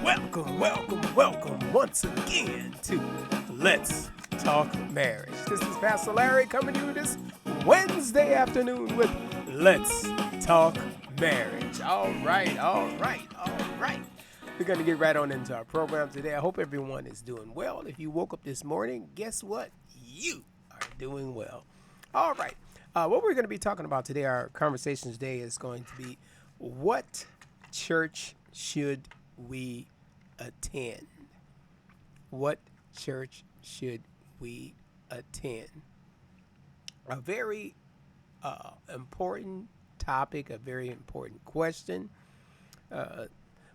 welcome once again to Let's Talk Marriage. This is Pastor Larry coming to you this Wednesday afternoon with Let's Talk Marriage. All right. We're going to get right on into our program today. I hope everyone is doing well. If you woke up this morning, guess what? You are doing well. All right. What we're going to be talking about today, our conversation today is going to be what church should we attend? What church should we attend? A very important topic, a very important question.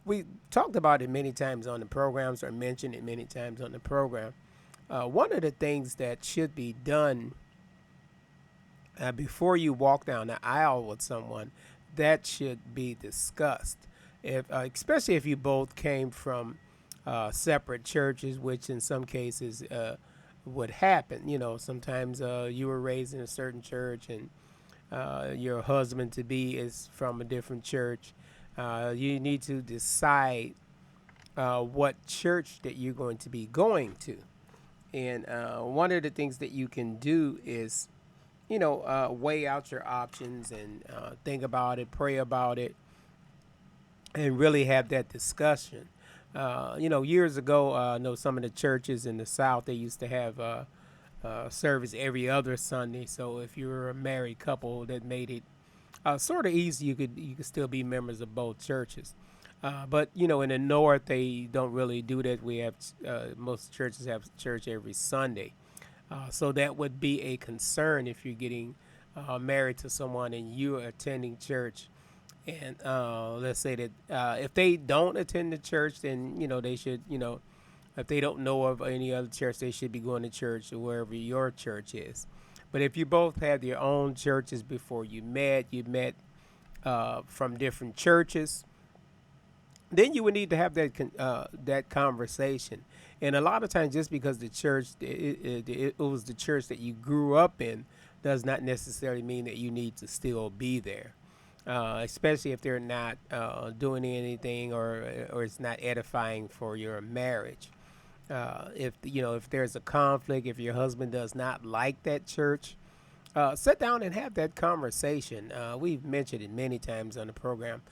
We talked about it many times on the programs or mentioned it many times on the program. One of the things that should be done before you walk down the aisle with someone, that should be discussed. Especially if you both came from separate churches, which in some cases would happen. You know, sometimes you were raised in a certain church and your husband to be is from a different church. You need to decide what church that you're going to be going to. And one of the things that you can do is, weigh out your options and think about it, pray about it, and really have that discussion. Years ago, I know some of the churches in the South, they used to have service every other Sunday. So if you were a married couple, that made it sort of easy. You could still be members of both churches. But in the North, they don't really do that. We have most churches have church every Sunday. So that would be a concern if you're getting married to someone and you're attending church. And let's say that if they don't attend the church, then, they should, if they don't know of any other church, they should be going to church wherever your church is. But if you both had your own churches before you met from different churches, then you would need to have that conversation. And a lot of times, just because the church it was the church that you grew up in, does not necessarily mean that you need to still be there. Especially if they're not doing anything or it's not edifying for your marriage. If there's a conflict, if your husband does not like that church, sit down and have that conversation. We've mentioned it many times on the program.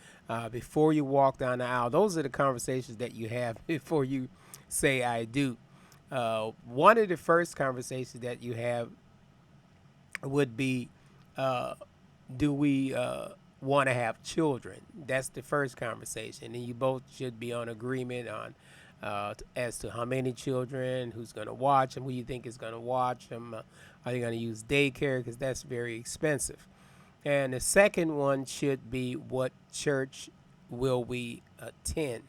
Before you walk down the aisle, those are the conversations that you have before you say "I do." One of the first conversations that you have would be, "Do we want to have children?" That's the first conversation, and you both should be on agreement on as to how many children, who's going to watch them, who you think is going to watch them. Are they going to use daycare? Because that's very expensive. And the second one should be, what church will we attend?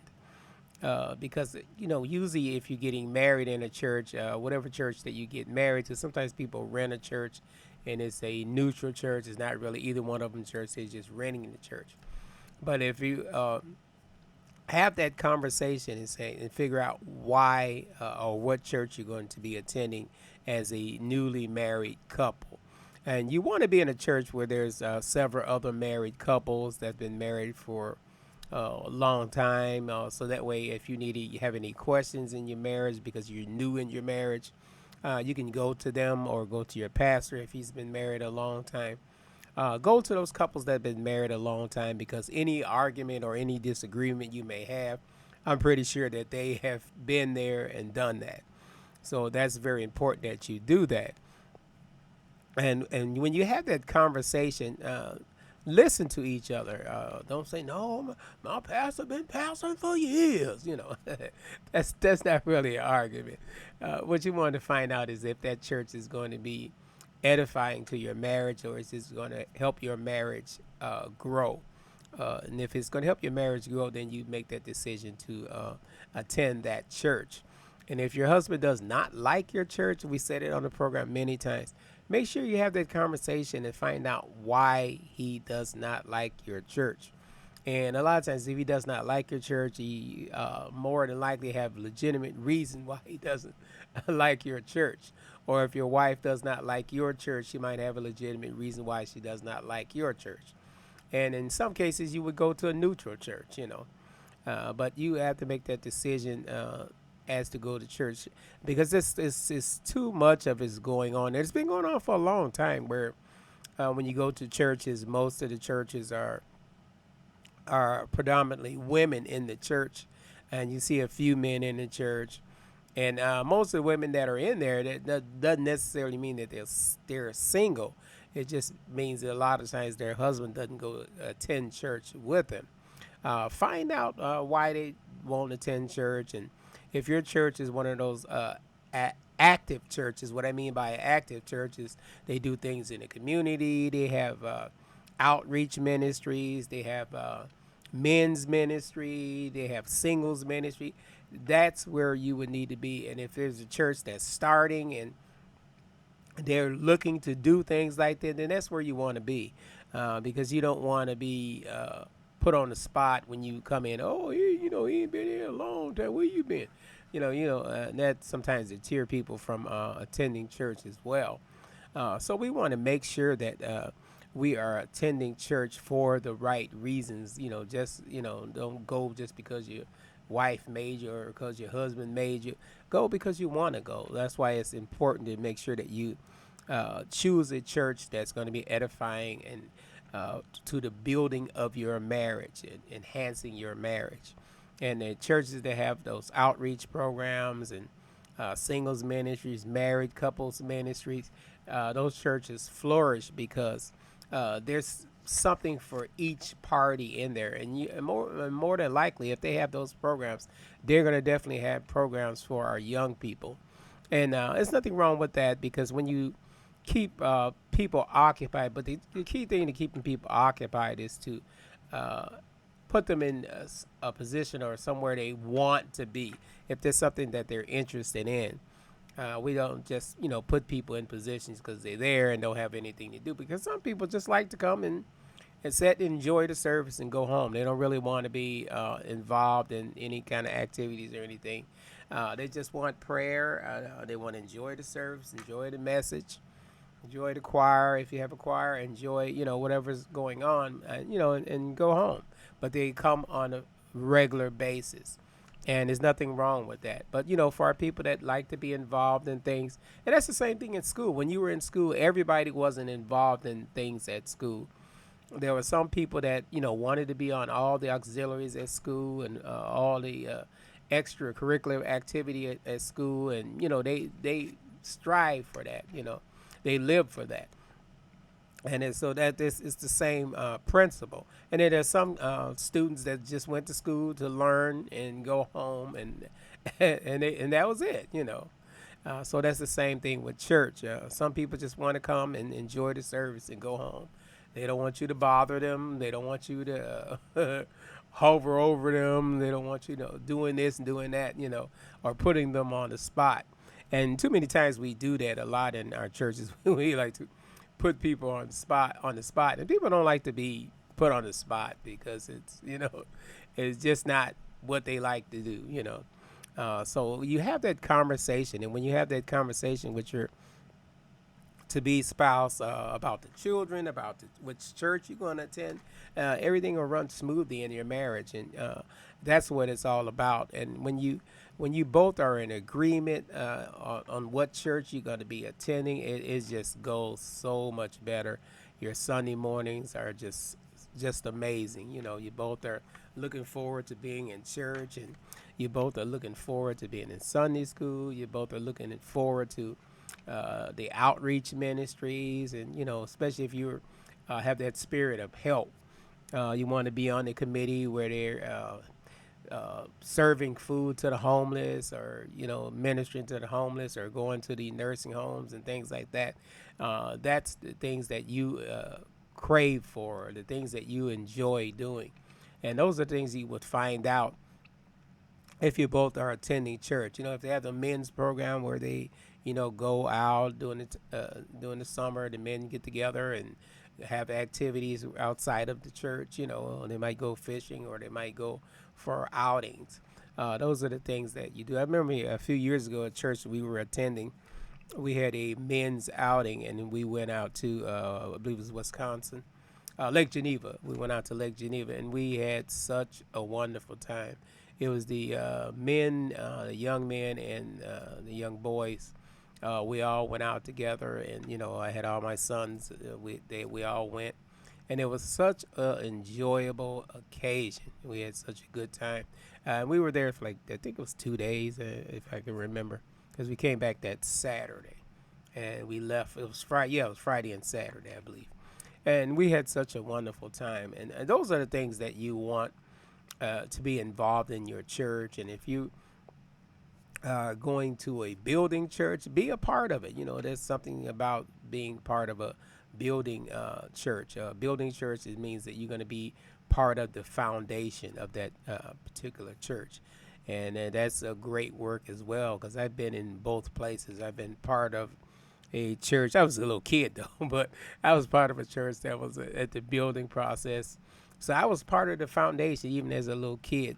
Because, usually if you're getting married in a church, whatever church that you get married to, sometimes people rent a church and it's a neutral church. It's not really either one of them church. They're just renting the church. But if you have that conversation and figure out why or what church you're going to be attending as a newly married couple. And you want to be in a church where there's several other married couples that have been married for a long time. So that way, if you have any questions in your marriage because you're new in your marriage, you can go to them or go to your pastor if he's been married a long time. Go to those couples that have been married a long time, because any argument or any disagreement you may have, I'm pretty sure that they have been there and done that. So that's very important that you do that. And when you have that conversation, listen to each other. Don't say, "No, my pastor been pastoring for years." That's not really an argument. What you want to find out is if that church is going to be edifying to your marriage, or is this going to help your marriage grow. And if it's going to help your marriage grow, then you make that decision to attend that church. And if your husband does not like your church, we said it on the program many times, make sure you have that conversation and find out why he does not like your church. And a lot of times, if he does not like your church, he more than likely have legitimate reason why he doesn't like your church. Or if your wife does not like your church, she might have a legitimate reason why she does not like your church. And in some cases, you would go to a neutral church, But you have to make that decision as to go to church because this is too much of it's going on. It's been going on for a long time. Where when you go to churches, most of the churches are predominantly women in the church, and you see a few men in the church. And most of the women that are in there, that doesn't necessarily mean that they're single. It just means that a lot of times their husband doesn't go attend church with them. Find out why they won't attend church, and if your church is one of those active churches. What I mean by active churches, they do things in the community. They have outreach ministries. They have men's ministry. They have singles ministry. That's where you would need to be. And if there's a church that's starting and they're looking to do things like that, then that's where you want to be, because you don't want to be put on the spot when you come in. Oh, he ain't been here a long time. Where you been? That sometimes deter people from attending church as well. So we want to make sure that we are attending church for the right reasons. Just don't go just because your wife made you or because your husband made you. Go because you want to go. That's why it's important to make sure that you choose a church that's going to be edifying and to the building of your marriage and enhancing your marriage. And the churches that have those outreach programs and singles ministries, married couples ministries, those churches flourish because there's something for each party in there. And more than likely, if they have those programs, they're going to definitely have programs for our young people. And there's nothing wrong with that because when you keep people occupied, but the key thing to keeping people occupied is to uh, put them in a position or somewhere they want to be. If there's something that they're interested in, we don't just put people in positions because they're there and don't have anything to do. Because some people just like to come and sit and enjoy the service and go home. They don't really want to be involved in any kind of activities or anything. They just want prayer. They want to enjoy the service, enjoy the message, enjoy the choir. If you have a choir, enjoy whatever's going on, and go home. But they come on a regular basis, and there's nothing wrong with that. But for our people that like to be involved in things, and that's the same thing in school. When you were in school, everybody wasn't involved in things at school. There were some people that wanted to be on all the auxiliaries at school and all the extracurricular activity at school, and they strive for that. They live for that. So that this is the same principle. And then there's some students that just went to school to learn and go home, and and that was it. So that's the same thing with church. Some people just want to come and enjoy the service and go home. They don't want you to bother them. They don't want you to hover over them. They don't want you doing this and doing that, or putting them on the spot. And too many times we do that a lot in our churches. We like to put people on the spot, and people don't like to be put on the spot because it's just not what they like to do. So you have that conversation, and when you have that conversation with your to be spouse about the children, about which church you're going to attend, everything will run smoothly in your marriage, and that's what it's all about. And when you both are in agreement on what church you're going to be attending, it just goes so much better. Your Sunday mornings are just amazing. You both are looking forward to being in church, and you both are looking forward to being in Sunday school. You both are looking forward to the outreach ministries, and especially if you have that spirit of help. You want to be on the committee where they're serving food to the homeless, or ministering to the homeless, or going to the nursing homes and things like that. That's the things that you crave for, the things that you enjoy doing, and those are things you would find out if you both are attending church. If they have the men's program where they go out during the summer, the men get together and have activities outside of the church. They might go fishing, or they might go for outings. Those are the things that you do. I remember a few years ago at church we were attending, we had a men's outing, and we went out to I believe it was Wisconsin, Lake Geneva. We went out to Lake Geneva, and we had such a wonderful time. It was the men, the young men, and the young boys. We all went out together, and I had all my sons. We all went, and it was such an enjoyable occasion. We had such a good time. We were there for like I think it was 2 days, if I can remember, because we came back that Saturday, and we left. It was Friday. Yeah, it was Friday and Saturday, I believe. And we had such a wonderful time. And those are the things that you want to be involved in your church. And if you going to a building church, be a part of it. There's something about being part of a building church. Building church, it means that you're going to be part of the foundation of that particular church. And that's a great work as well, because I've been in both places. I've been part of a church. I was a little kid though, but I was part of a church that was at the building process. So I was part of the foundation even as a little kid.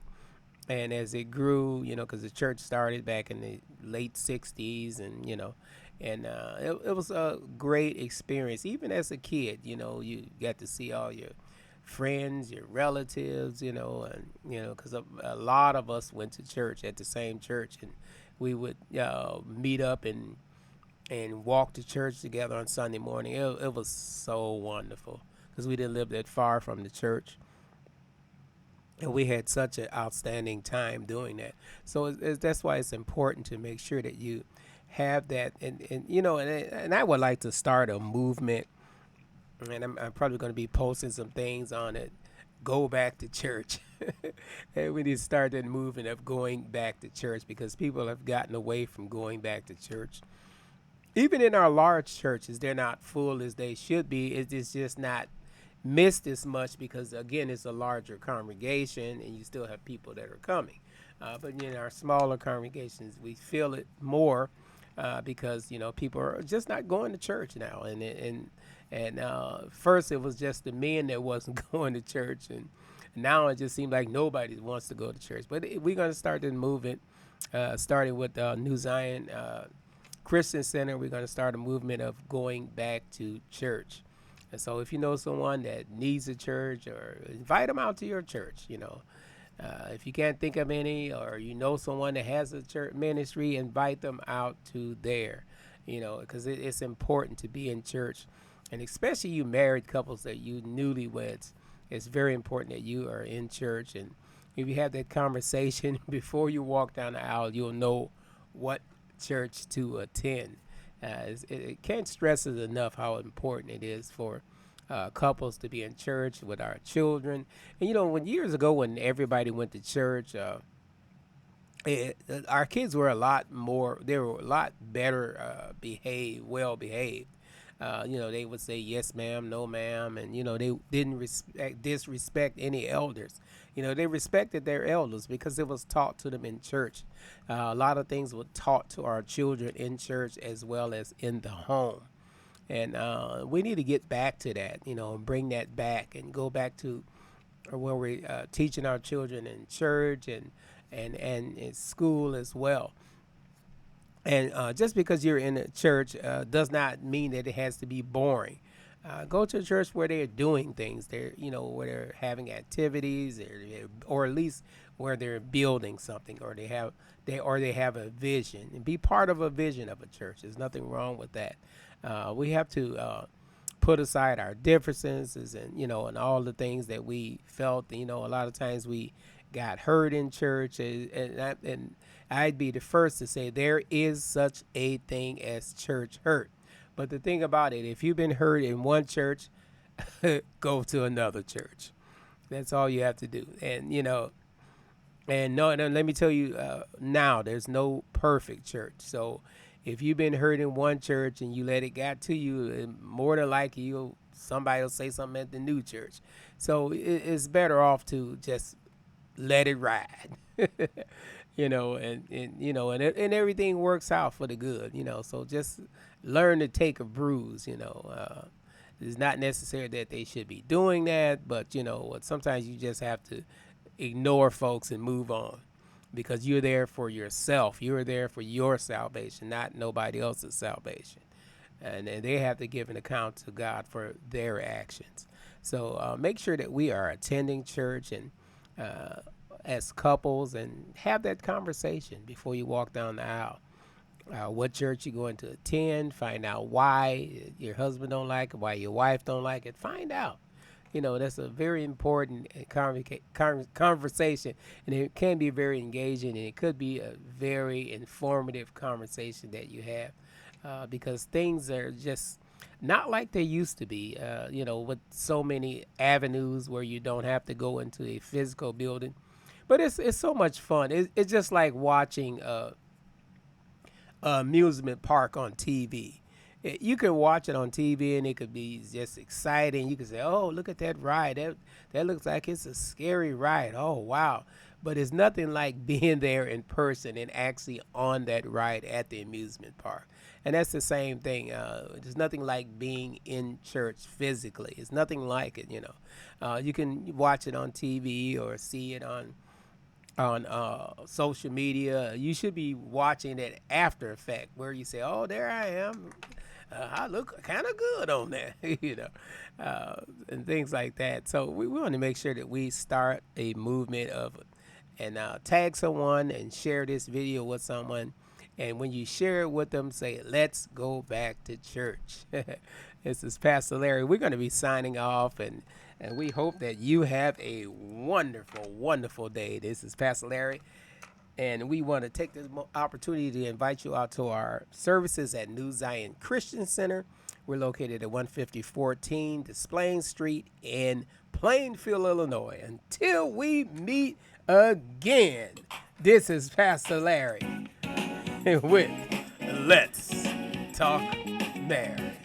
And as it grew, because the church started back in the late '60s, and it was a great experience. Even as a kid, you got to see all your friends, your relatives, and because a lot of us went to church at the same church, and we would meet up and walk to church together on Sunday morning. It was so wonderful because we didn't live that far from the church, and we had such an outstanding time doing that. So that's why it's important to make sure that you have that, and I would like to start a movement, and I'm probably going to be posting some things on it. Go back to church. And we need to start that movement of going back to church, because people have gotten away from going back to church. Even in our large churches, they're not full as they should be. It's just not missed as much because, again, it's a larger congregation and you still have people that are coming. But in our smaller congregations, we feel it more because people are just not going to church now. And first it was just the men that wasn't going to church, and now it just seems like nobody wants to go to church. But we're going to start the movement, starting with New Zion Christian Center. We're going to start a movement of going back to church. And so if you know someone that needs a church, or invite them out to your church. If you can't think of any, or someone that has a church ministry, invite them out to there, because it's important to be in church. And especially you married couples, that you newlyweds, it's very important that you are in church. And if you have that conversation before you walk down the aisle, you'll know what church to attend. It can't stress it enough how important it is for couples to be in church with our children. And when years ago, when everybody went to church, our kids were a lot more. They were a lot better well behaved. They would say yes, ma'am, no, ma'am, and they didn't disrespect any elders. They respected their elders because it was taught to them in church. A lot of things were taught to our children in church as well as in the home. And we need to get back to that, and bring that back and go back to where we're teaching our children in church and in school as well. And just because you're in a church does not mean that it has to be boring. Go to a church where they're doing things. Where they're having activities, or at least where they're building something, or they have a vision, and be part of a vision of a church. There's nothing wrong with that. We have to put aside our differences, and all the things that we felt. A lot of times we got hurt in church, and I'd be the first to say there is such a thing as church hurt. But the thing about it, if you've been hurt in one church, go to another church. That's all you have to do. And no, let me tell you now, there's no perfect church. So if you've been hurt in one church and you let it get to you, more than likely somebody will say something at the new church. So it's better off to just let it ride. And everything works out for the good. So just learn to take a bruise. It's not necessary that they should be doing that, but sometimes you just have to ignore folks and move on, because you're there for yourself. You're there for your salvation, not nobody else's salvation. And they have to give an account to God for their actions. So make sure that we are attending church and uh, as couples and have that conversation before you walk down the aisle. What church you're going to attend, find out why your husband don't like it, why your wife don't like it. Find out. That's a very important conversation, and it can be very engaging, and it could be a very informative conversation that you have, because things are just not like they used to be. With so many avenues where you don't have to go into a physical building, but it's so much fun. It's just like watching amusement park on TV. You can watch it on TV and it could be just exciting. You can say, "Oh, look at that ride. That looks like it's a scary ride. Oh, wow." But it's nothing like being there in person and actually on that ride at the amusement park. And that's the same thing. There's nothing like being in church physically. It's nothing like it. You can watch it on TV or see it on social media. You should be watching it after effect, where you say, "Oh, there I am. I look kind of good on there," and things like that. So we want to make sure that we start a movement of, and tag someone and share this video with someone. And when you share it with them, say, "Let's go back to church." This is Pastor Larry. We're going to be signing off, and we hope that you have a wonderful, wonderful day. This is Pastor Larry, and we want to take this opportunity to invite you out to our services at New Zion Christian Center. We're located at 15014 Des Street in Plainfield, Illinois. Until we meet again, this is Pastor Larry with Let's Talk Mary.